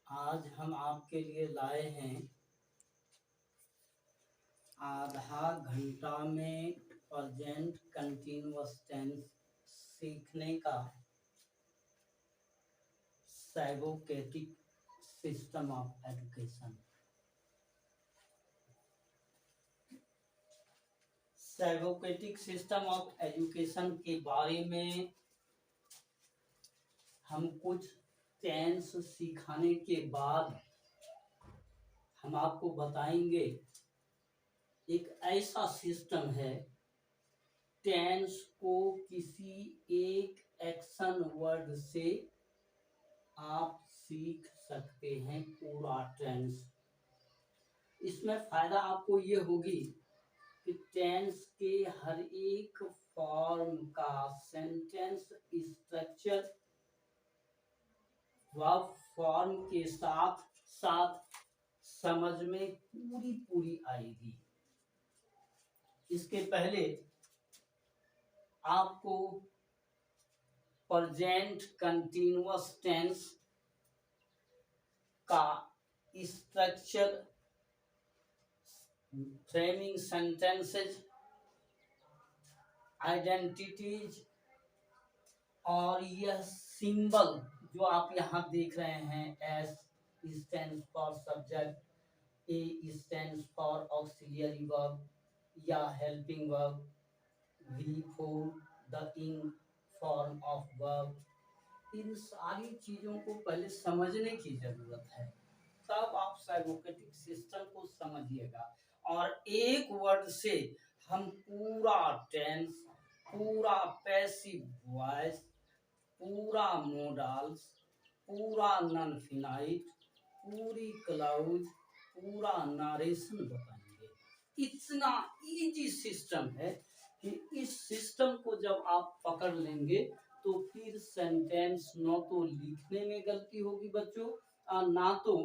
आज हम आपके लिए लाए हैं आधा घंटा में प्रेजेंट कंटीन्यूअस टेंस सीखने का सैवोकेटिक सिस्टम ऑफ एजुकेशन। सैवोकेटिक सिस्टम ऑफ एजुकेशन के बारे में हम कुछ टेंस सिखाने के बाद हम आपको बताएंगे एक ऐसा सिस्टम है टेंस को किसी एक एक्शन वर्ड से आप सीख सकते हैं पूरा टेंस। इसमें फायदा आपको ये होगी कि टेंस के हर एक फॉर्म का सेंटेंस स्ट्रक्चर वर्ब फॉर्म के साथ साथ समझ में पूरी आएगी। इसके पहले आपको प्रेजेंट कंटीन्यूअस टेंस का स्ट्रक्चर, फ्रेमिंग सेंटेंसेस, आइडेंटिटीज और यह सिंबल जो आप यहाँ देख रहे हैं, S stands for subject, A stands for auxiliary verb या helping verb, V for the in form of verb, इन सारी चीजों को पहले समझने की जरूरत है, तब आप सैवोकेटिक सिस्टम को समझिएगा। और एक वर्ड से हम पूरा टेंस, पूरा पैसिव वॉइस, पूरा मोडाल्स, पूरा नॉन फिनाइट, पूरी क्लाउज, पूरा नरेशन बताएंगे। इतना इजी सिस्टम है कि इस सिस्टम को जब आप पकड़ लेंगे तो फिर सेंटेंस न तो लिखने में गलती होगी बच्चों और ना तो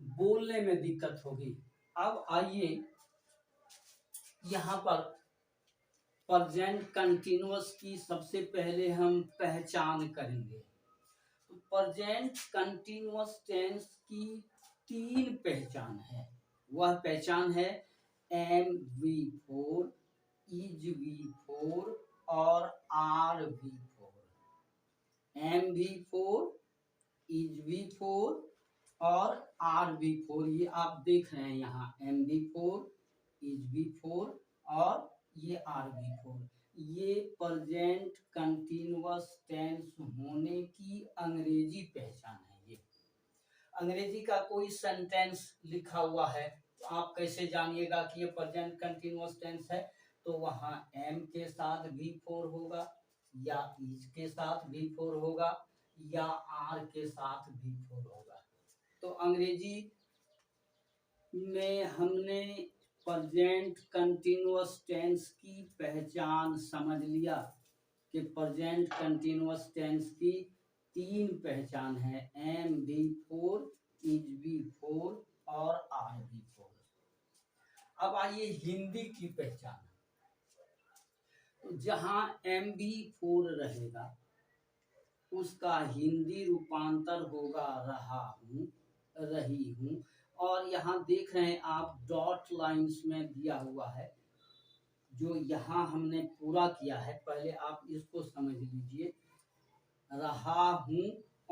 बोलने में दिक्कत होगी। अब आइए यहाँ पर प्रेजेंट कंटीन्यूअस की सबसे पहले हम पहचान करेंगे। तो प्रेजेंट कंटीन्यूअस टेंस की 3 पहचान है। वह पहचान है MV4, ISV4 और RV4। MV4, ISV4 और RV4, ये आप देख रहे हैं यहाँ MV4, ISV4 और ये RV4। ये प्रेजेंट कंटीन्यूअस टेंस होने की अंग्रेजी पहचान है। ये अंग्रेजी का कोई सेंटेंस लिखा हुआ है तो आप कैसे जानिएगा कि ये प्रेजेंट कंटीन्यूअस टेंस है? तो वहाँ M के साथ V4 होगा या इज के साथ V4 होगा या R के साथ V4 होगा। तो अंग्रेजी में हमने प्रेजेंट कंटीन्यूअस टेंस की पहचान समझ लिया कि प्रेजेंट कंटीन्यूअस टेंस की 3 पहचान है, MV4, ISV4 और RV4। अब आइए हिंदी की पहचान। तो जहां MV4 रहेगा उसका हिंदी रूपांतर होगा रहा हूं, रही हूं। और यहाँ देख रहे हैं आप डॉट लाइंस में दिया हुआ है जो यहाँ हमने पूरा किया है। पहले आप इसको समझ लीजिए, रहा हूं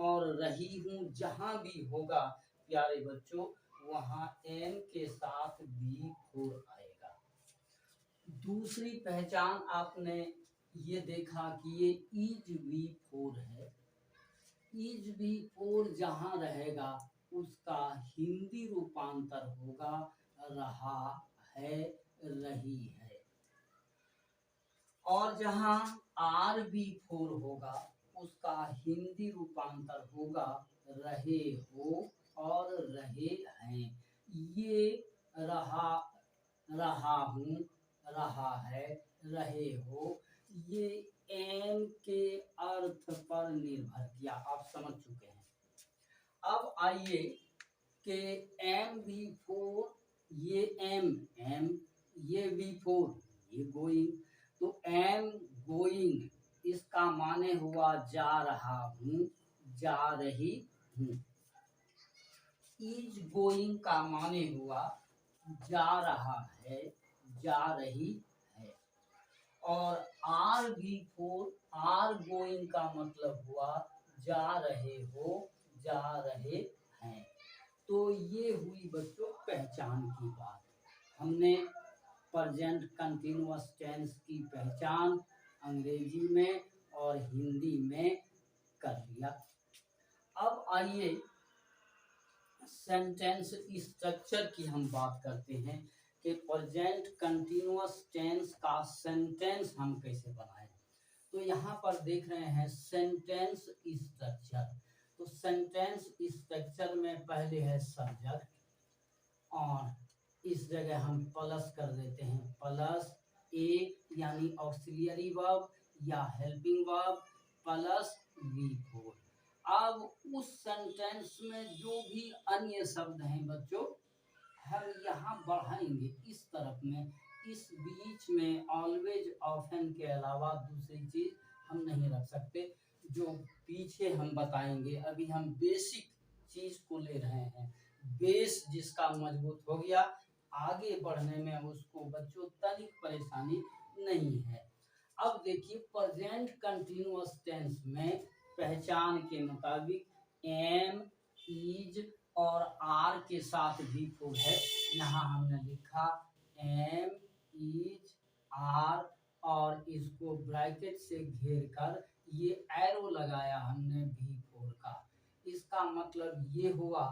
और रही हूं जहां भी होगा प्यारे बच्चों वहां M के साथ V4 आएगा। दूसरी पहचान आपने ये देखा कि ये ISV4 है। ISV4 जहां रहेगा उसका हिंदी रूपांतर होगा रहा है, रही है। और जहां RV4 होगा उसका हिंदी रूपांतर होगा रहे हो और रहे हैं। ये रहा, रहा हूं, रहा है, रहे हो, ये M के अर्थ पर निर्भर किया, आप समझ चुके हैं। अब आइए कि MV4, ये M, ये V4, ये गोइंग। तो M गोइंग इसका माने हुआ जा रहा हूं, जा रही हूं। इज गोइंग का माने हुआ जा रहा है, जा रही है। और आर बिफोर आर गोइंग का मतलब हुआ जा रहे हो, जा रहे हैं। तो ये हुई बच्चों पहचान की बात। हमने प्रेजेंट कंटिन्यूअस टेंस की पहचान अंग्रेजी में और हिंदी में कर लिया। अब आइए सेंटेंस स्ट्रक्चर की हम बात करते हैं कि प्रेजेंट कंटिन्यूअस टेंस का सेंटेंस हम कैसे बनाएं। तो यहाँ पर देख रहे हैं सेंटेंस स्ट्रक्चर। तो सेंटेंस स्ट्रक्चर में पहले है सब्जेक्ट, और इस जगह हम प्लस कर देते हैं, प्लस ए यानी ऑक्सिलियरी वर्ब या हेल्पिंग वर्ब प्लस V4। अब उस सेंटेंस में जो भी अन्य शब्द हैं बच्चों, हम यहाँ बढ़ाएंगे इस तरफ में, इस बीच में ऑलवेज ऑफन के अलावा दूसरी चीज हम नहीं रख सकते। जो पीछे हम बताएंगे, अभी हम बेसिक चीज को ले रहे हैं। बेस जिसका मजबूत हो गया, आगे बढ़ने में उसको बच्चों तनिक परेशानी नहीं है। अब देखिए प्रेजेंट कंटिन्यूअस टेंस में पहचान के मुताबिक एम, इज और आर के साथ V4 है। यहाँ हमने लिखा एम, इज, आर और इसको ब्रैकेट से घेर कर ये एरो लगाया हमने V4 का। इसका मतलब ये हुआ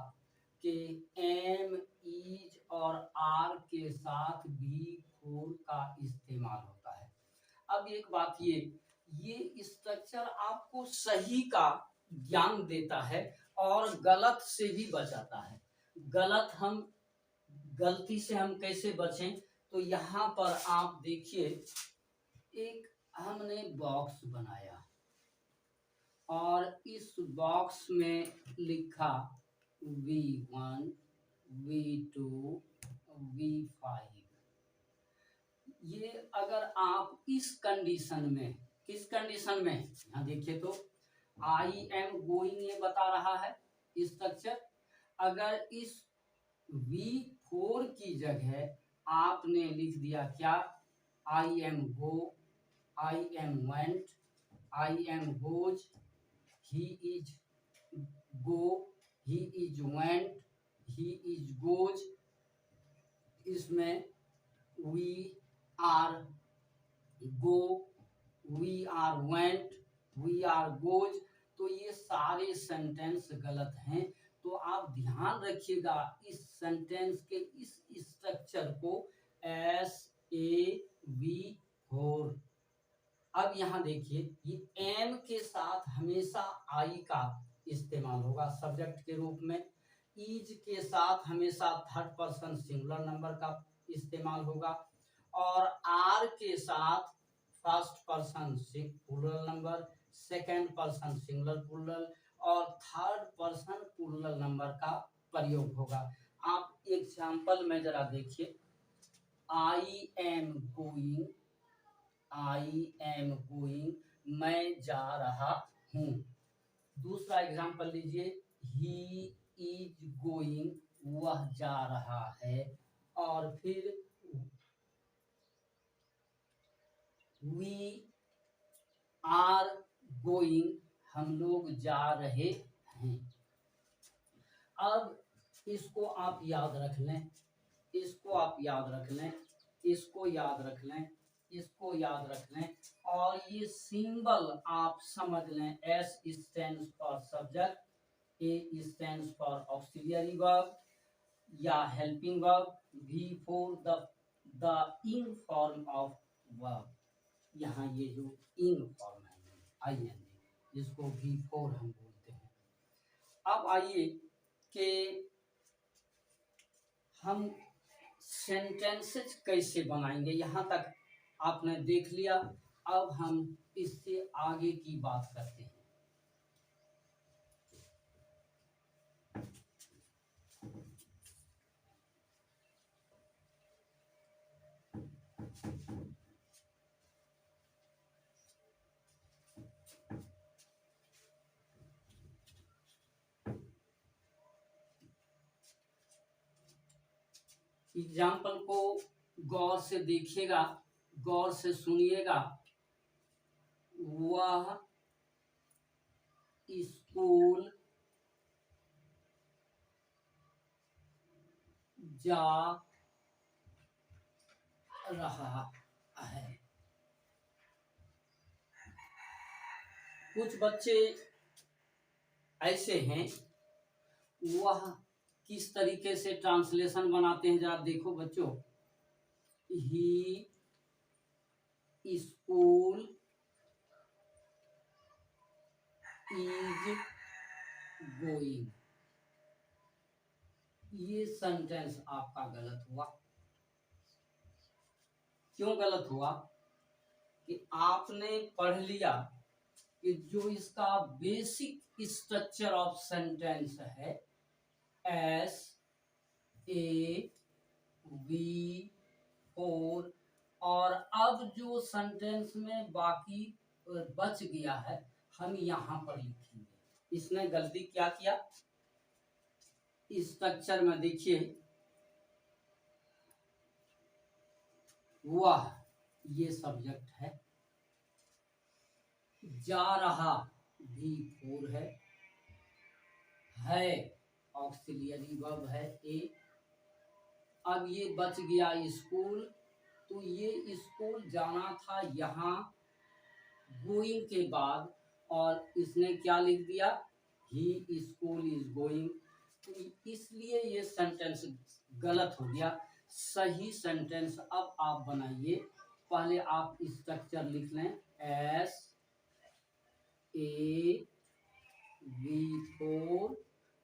कि एम, इज और आर के साथ V4 का इस्तेमाल होता है। अब एक बात ये स्ट्रक्चर आपको सही का ज्ञान देता है और गलत से भी बचाता है। गलती से हम कैसे बचें, तो यहाँ पर आप देखिए एक हमने बॉक्स बनाया और इस बॉक्स में लिखा V1, V2, V5। ये अगर आप इस कंडीशन में, किस कंडीशन में, यहाँ देखिए तो आई एम गोइंग ये बता रहा है स्ट्रक्चर। अगर इस V4 की जगह आपने लिख दिया क्या, I am go, I am went, I am goes, he is go, he is went, he is goes, इसमें we are go, we are went, we are goes, तो ये सारे सेंटेंस गलत हैं। तो आप ध्यान रखिएगा इस सेंटेंस के इस स्ट्रक्चर को SAV4। अब यहाँ देखिए ये एम के साथ हमेशा आई का इस्तेमाल होगा सब्जेक्ट के रूप में, इज के साथ हमेशा थर्ड पर्सन सिंगुलर नंबर का इस्तेमाल होगा, और आर के साथ first person plural number, second person singular plural और थर्ड पर्सन प्लूरल नंबर का प्रयोग होगा। आप एग्जाम्पल में जरा देखिए, I am going, I am going, मैं जा रहा हूँ। दूसरा एग्जाम्पल लीजिए, ही इज गोइंग, वह जा रहा है। और फिर वी आर गोइंग, हम लोग जा रहे हैं। अब इसको आप याद रख लें, इसको आप याद रख लें, इसको याद रख लें, इसको याद रख लें, और ये सिंबल आप समझ लें। S stands for subject, A stands for auxiliary verb या helping verb, V4 the ing form of verb। यहाँ ये जो ing form है ING, जिसको V4 हम बोलते हैं। अब आइए कि हम सेंटेंसेस कैसे बनाएंगे, यहाँ तक आपने देख लिया। अब हम इससे आगे की बात करते हैं। एग्जाम्पल को गौर से देखिएगा, गौर से सुनिएगा। वह स्कूल जा रहा है। कुछ बच्चे ऐसे हैं, वह किस तरीके से ट्रांसलेशन बनाते हैं, जरा देखो बच्चों। ही स्कूल इज गोइंग, ये सेंटेंस आपका गलत हुआ। क्यों गलत हुआ? कि आपने पढ़ लिया कि जो इसका बेसिक स्ट्रक्चर ऑफ सेंटेंस है, एस ए वी फोर, और अब जो सेंटेंस में बाकी बच गया है हम यहाँ पर लिखेंगे। इसने गलती क्या किया? स्ट्रक्चर में देखिए, वह ये सब्जेक्ट है, जा रहा भी फोर है ऑक्सिलियरी वर्ब है ए। अब ये बच गया स्कूल, तो ये स्कूल जाना था यहाँ गोइंग के बाद, और इसने क्या लिख दिया? ही स्कूल इज गोइंग। तो इसलिए ये सेंटेंस गलत हो गया। सही सेंटेंस अब आप बनाइए। पहले आप स्ट्रक्चर लिख लें, एस ए वी फोर,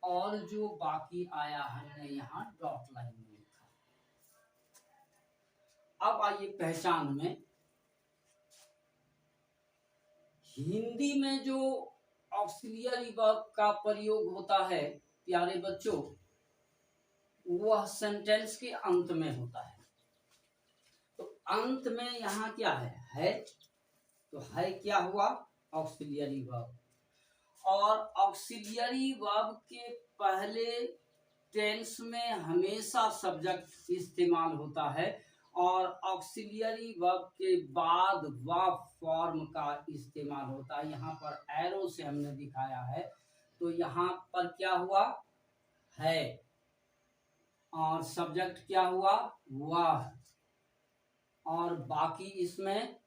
और जो बाकी आया हमने यहाँ डॉट लाइन में लिखा। अब आइए पहचान में। हिंदी में जो ऑक्सिलियरी वर्ब का प्रयोग होता है प्यारे बच्चों, वह सेंटेंस के अंत में होता है। तो अंत में यहाँ क्या है? तो है क्या हुआ? Auxiliary verb. और ऑक्सिलियरी वर्ब के पहले टेंस में हमेशा सब्जेक्ट इस्तेमाल होता है, और ऑक्सिलियरी वर्ब के बाद वर्ब फॉर्म का इस्तेमाल होता है। यहाँ पर एरो से हमने दिखाया है, तो यहाँ पर क्या हुआ? है, और सब्जेक्ट क्या हुआ? वह, और बाकी इसमें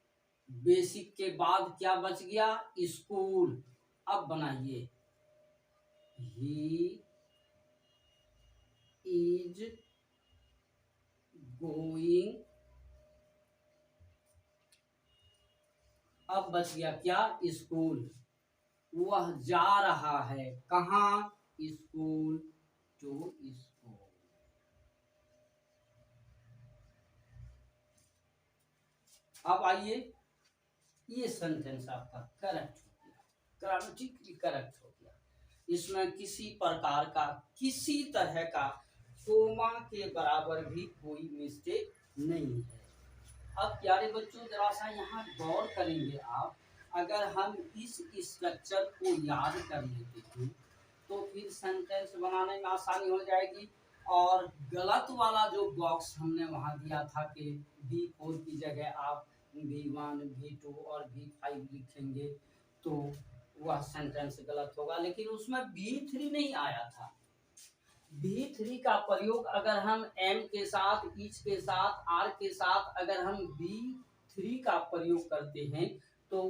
बेसिक के बाद क्या बच गया? स्कूल। अब बनाइए, ही इज गोइंग। अब बच गया क्या? स्कूल। वह जा रहा है कहाँ? School, to school. अब आइए, ये सेंटेंस आपका करेक्ट हो गया, ग्रामेटिकली करेक्ट हो गया। इसमें किसी प्रकार का, किसी तरह का कोमा के बराबर भी कोई मिस्टेक नहीं है। अब प्यारे बच्चों जरा सा यहाँ गौर करेंगे आप। अगर हम इस स्ट्रक्चर को याद कर लेते हैं तो फिर सेंटेंस बनाने में आसानी हो जाएगी। और गलत वाला जो बॉक्स हमने वहाँ दिया था कि V4 की जगह आप V1, V2 और V5 लिखेंगे, तो वह सेंटेंस गलत होगा। लेकिन उसमें V3 नहीं आया था। V3 का प्रयोग अगर हम M के साथ, ईच के साथ, R के साथ अगर हम V3 का प्रयोग करते हैं तो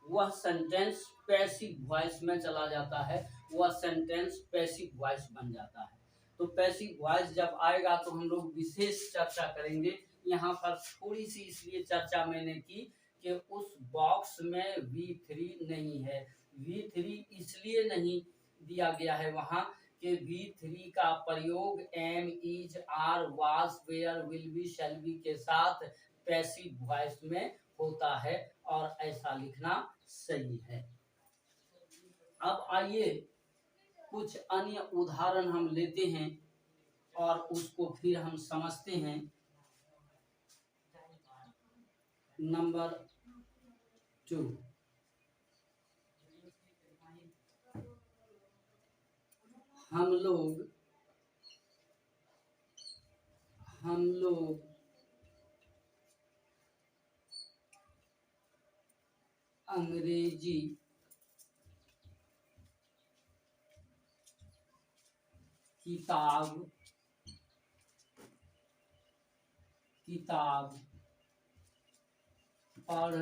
वह सेंटेंस पैसिव वॉइस में चला जाता है, वह सेंटेंस पैसिव वॉइस बन जाता है। तो पैसिव वॉइस जब आएगा तो हम लोग विशेष चर्चा करेंगे। यहाँ पर थोड़ी सी इसलिए चर्चा मैंने की कि उस बॉक्स में V3 नहीं है। V3 इसलिए नहीं दिया गया है वहाँ कि V3 का प्रयोग am, is, are, was, were, will be, shall be के साथ पैसिव वॉइस में होता है, और ऐसा लिखना सही है। अब आइए कुछ अन्य उदाहरण हम लेते हैं और उसको फिर हम समझते हैं। नंबर 2, हम लोग हम लोग अंग्रेजी किताब पढ़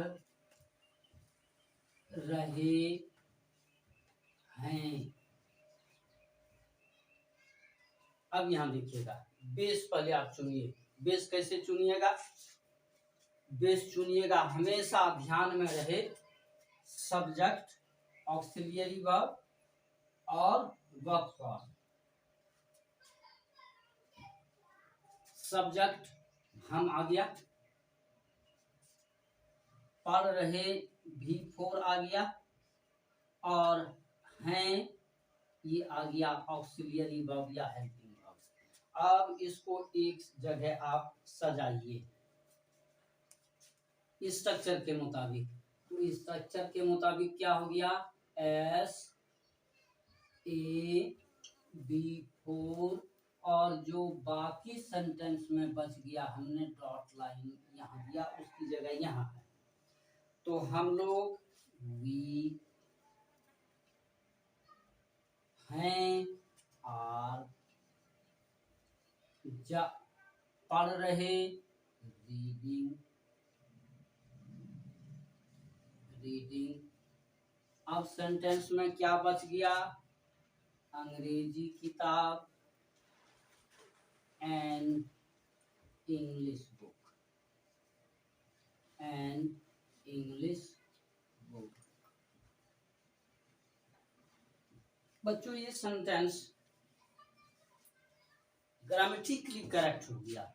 रहे हैं। अब यहां देखिएगा, बेस पहले आप चुनिए। बेस कैसे चुनिएगा? बेस चुनिएगा, हमेशा ध्यान में रहे सब्जेक्ट, ऑक्सिलियरी वर्ब और वर्ब फॉर्म। सब्जेक्ट हम आ गया, पढ़ रहे V4 आ गया, और हैं ये आ गया ऑक्सिलियरी वर्ब या हेल्पिंग वर्ब। अब इसको एक जगह आप सजाइए स्ट्रक्चर के मुताबिक। तो स्ट्रक्चर के मुताबिक क्या हो गया? SAB4, और जो बाकी सेंटेंस में बच गया हमने डॉट लाइन यहाँ दिया, उसकी जगह यहाँ है। तो हम लोग वी हैं और पढ़ रहे रीडिंग। अब सेंटेंस में क्या बच गया? अंग्रेजी किताब एंड इंग्लिश बुक बच्चों ये सेंटेंस ग्रामेटिकली करेक्ट हो गया।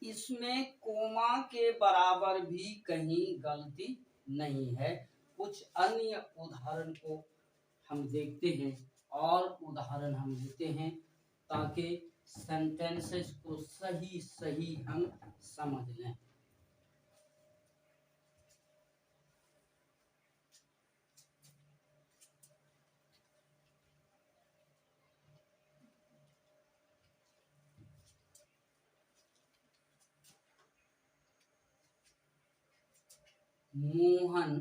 इसमें कोमा के बराबर भी कहीं गलती नहीं है। कुछ अन्य उदाहरण को हम देखते हैं और उदाहरण हम लेते हैं ताकि सेंटेंसेस को सही सही हम समझ लें। मोहन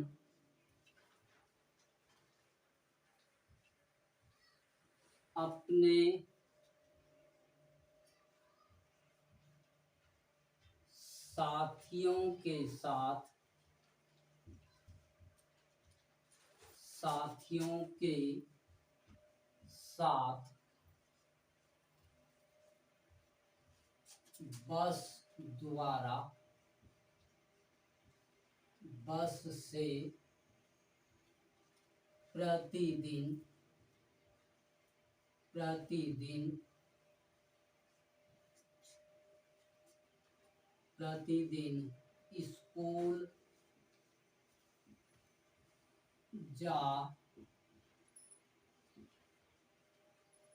अपने साथियों के साथ बस से प्रतिदिन स्कूल जा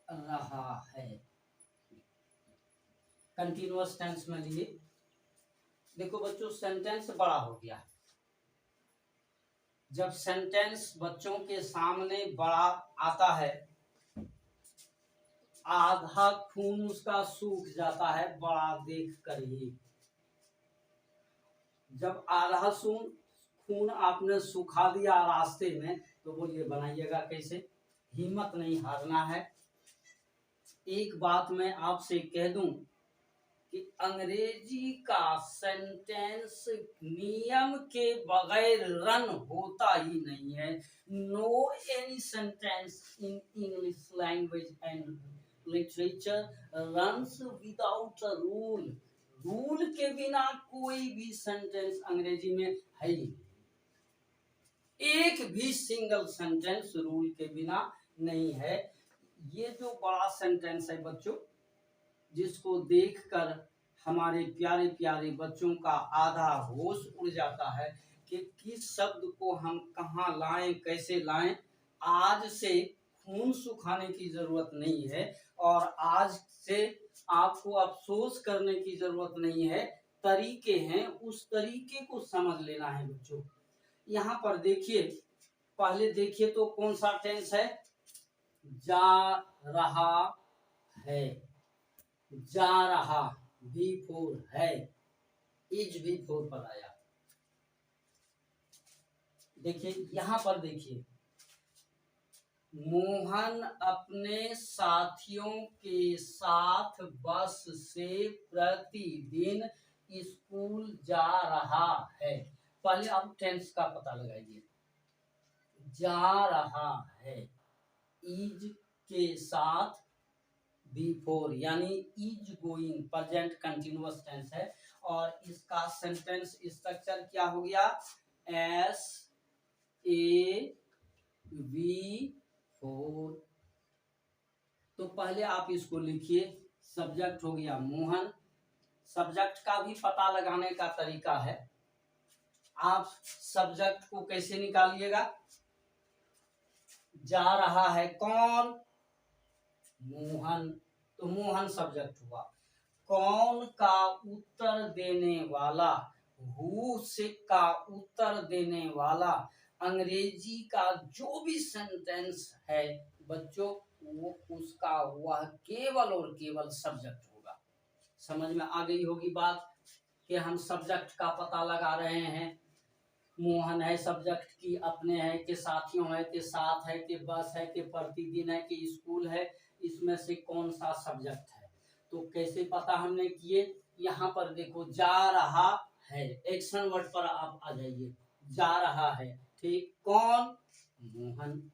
रहा है। कंटिन्यूअस टेंस में लिए। देखो बच्चों, सेंटेंस बड़ा हो गया। जब सेंटेंस बच्चों के सामने बड़ा आता है, आधा खून उसका सूख जाता है बड़ा देख कर ही। जब आधा खून आपने सुखा दिया रास्ते में, तो बोलिए बनाइएगा कैसे? हिम्मत नहीं हारना है। एक बात मैं आपसे कह दूं कि अंग्रेजी का सेंटेंस नियम के बगैर रन होता ही नहीं है। No any sentence in English language and literature runs without a rule. Rule के बिना कोई भी सेंटेंस अंग्रेजी में है ही। एक भी सिंगल सेंटेंस रूल के बिना नहीं है। ये जो बड़ा सेंटेंस है बच्चों, जिसको देखकर हमारे प्यारे प्यारे बच्चों का आधा होश उड़ जाता है कि किस शब्द को हम कहाँ लाएं, कैसे लाएं। आज से खून सुखाने की जरूरत नहीं है और आज से आपको अफसोस करने की जरूरत नहीं है। तरीके हैं, उस तरीके को समझ लेना है बच्चों। यहाँ पर देखिए, पहले देखिए तो कौन सा टेंस है? जा रहा है। जा रहा, V4 है, इज V4 पर आया। देखिए यहां पर देखिए, मोहन अपने साथियों के साथ बस से प्रतिदिन स्कूल जा रहा है। पहले आप टेंस का पता लगाइए। जा रहा है, इज के साथ B4 यानी is going, present continuous tense है। और इसका सेंटेंस स्ट्रक्चर क्या हो गया? SAVV4। तो पहले आप इसको लिखिए। सब्जेक्ट हो गया मोहन। सब्जेक्ट का भी पता लगाने का तरीका है। आप सब्जेक्ट को कैसे निकालिएगा? जा रहा है कौन? मोहन। तो मोहन सब्जेक्ट हुआ। कौन का उत्तर देने वाला, हु से का उत्तर देने वाला अंग्रेजी का जो भी सेंटेंस है बच्चों, वो उसका वह केवल और केवल सब्जेक्ट होगा। समझ में आ गई होगी बात कि हम सब्जेक्ट का पता लगा रहे हैं। मोहन है सब्जेक्ट की, अपने है कि साथियों है कि साथ है कि बस है कि प्रतिदिन है कि स्कूल है, इसमें से कौन सा सब्जेक्ट है। तो कैसे पता हमने किए? यहाँ पर देखो, जा रहा है, एक्शन वर्ड पर आप आ जाइए। जा रहा है, ठीक। कौन? मोहन।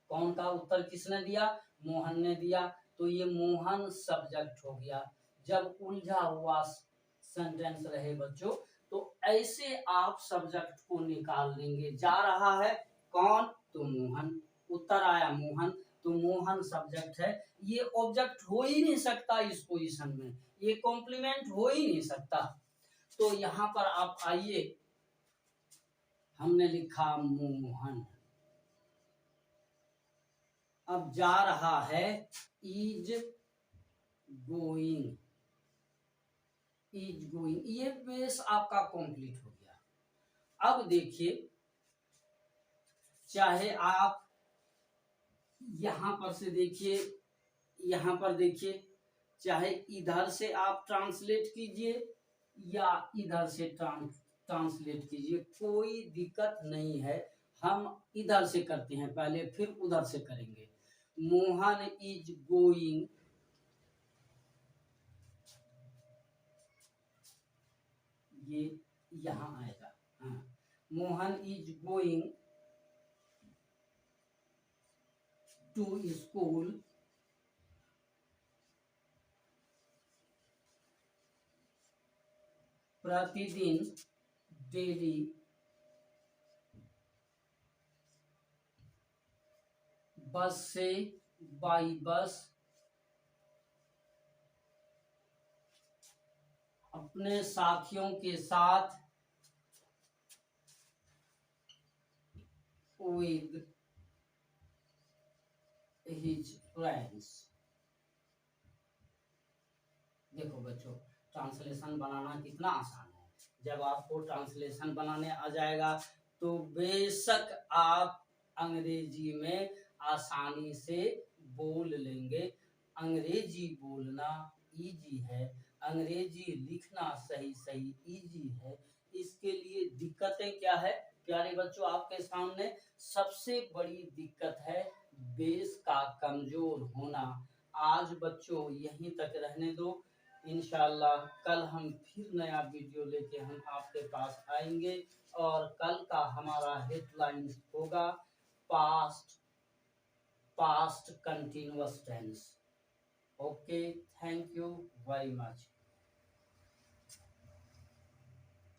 कौन का उत्तर किसने दिया? मोहन ने दिया। तो ये मोहन सब्जेक्ट हो गया। जब उलझा हुआ सेंटेंस रहे बच्चों, तो ऐसे आप सब्जेक्ट को निकाल लेंगे। जा रहा है कौन? तो मोहन। उत्तर आया मोहन, तो मोहन सब्जेक्ट है। ये ऑब्जेक्ट हो ही नहीं सकता इस पोजीशन में, ये कॉम्प्लीमेंट हो ही नहीं सकता। तो यहां पर आप आइए, हमने लिखा मोहन। अब जा रहा है, इज गोइंग। इज गोइंग, ये बेस आपका कंप्लीट हो गया। अब देखिए, चाहे आप यहां पर से देखिए, यहां पर देखिए, चाहे इधर से आप ट्रांसलेट कीजिए या इधर से ट्रांसलेट कीजिए, कोई दिक्कत नहीं है। हम इधर से करते हैं पहले, फिर उधर से करेंगे। मोहन इज गोइंग, ये यहां आएगा। हाँ, Mohan is going to school प्रतिदिन, डेली, बस से, बाई बस, अपने साथियों के साथ, with his friends। देखो बच्चों, ट्रांसलेशन बनाना कितना आसान है। जब आपको ट्रांसलेशन बनाने आ जाएगा तो बेशक आप अंग्रेजी में आसानी से बोल लेंगे। अंग्रेजी बोलना इजी है, अंग्रेजी लिखना सही सही इजी है। इसके लिए दिक्कतें क्या है प्यारे बच्चों? आपके सामने सबसे बड़ी दिक्कत है बेस का कमजोर होना। आज बच्चों यहीं तक रहने दो। इंशाल्लाह कल हम फिर नया वीडियो लेके हम आपके पास आएंगे, और कल का हमारा हेडलाइन होगा past, past continuous tense. Okay, thank you very much.